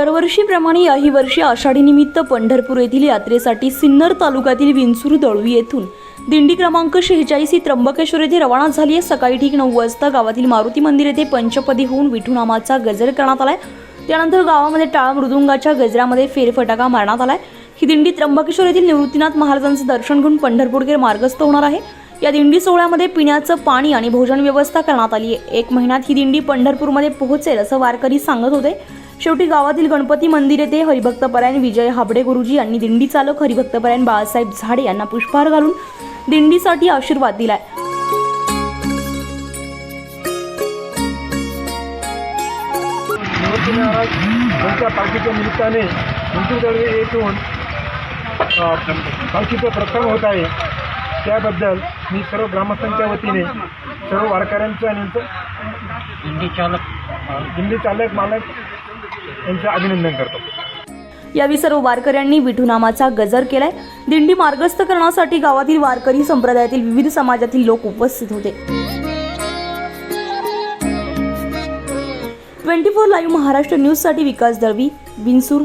दरवर्षीप्रमाणे याही वर्षी आषाढीनिमित्त पंढरपूर येथील यात्रेसाठी सिन्नर तालुक्यातील विंचूर दळवी येथून दिंडी क्रमांक 46 ही त्र्यंबकेश्वर येथे रवाना झाली आहे। सकाळी ठीक 9 वाजता गावातील मारुती मंदिर येथे पंचपदी होऊन विठुनामाचा गजर करण्यात आलाय। त्यानंतर गावामध्ये टाळ मृदुंगाच्या गजरामध्ये फेरफटका मारण्यात आलाय। ही दिंडी त्र्यंबकेश्वर येथील निवृत्तीनाथ महाराजांचे दर्शन घेऊन पंढरपूरकडे मार्गस्थ होणार आहे। या दिंडी सोहळ्यामध्ये पिण्याचं पाणी आणि भोजन व्यवस्था करण्यात आली आहे। 1 महिन्यात ही दिंडी पंढरपूरमध्ये पोहोचेल असं वारकरी सांगत होते। शेवटी गावातील गणपती मंदिर येथे हरिभक्तपरायण विजय हाबडे गुरुजी यांनी दिंडी चालक हरिभक्तपरायण बाळासाहेब झाडे यांना पुष्पहार घालून दिंडीसाठी आशीर्वाद दिलाय। निवृत्ती महाराज यांच्या पालखीच्या निमित्ताने विंचूर दळवी येथून पालखीचं प्रस्थान होत आहे। त्याबद्दल मी सर्व ग्रामस्थांच्या वतीने सर्व वारकऱ्यांचं आणि दिंडी चालक मालक यांचं अभिनंदन करतो। यावेळी सर्व वारकऱ्यांनी विठुनामाचा गजर केलाय। दिंडी मार्गस्थ करण्यासाठी गावातील वारकरी संप्रदायातील विविध समाजातील लोक उपस्थित होते। 24 लाईव्ह महाराष्ट्र न्यूज साठी विकास दळवी, विंचूर।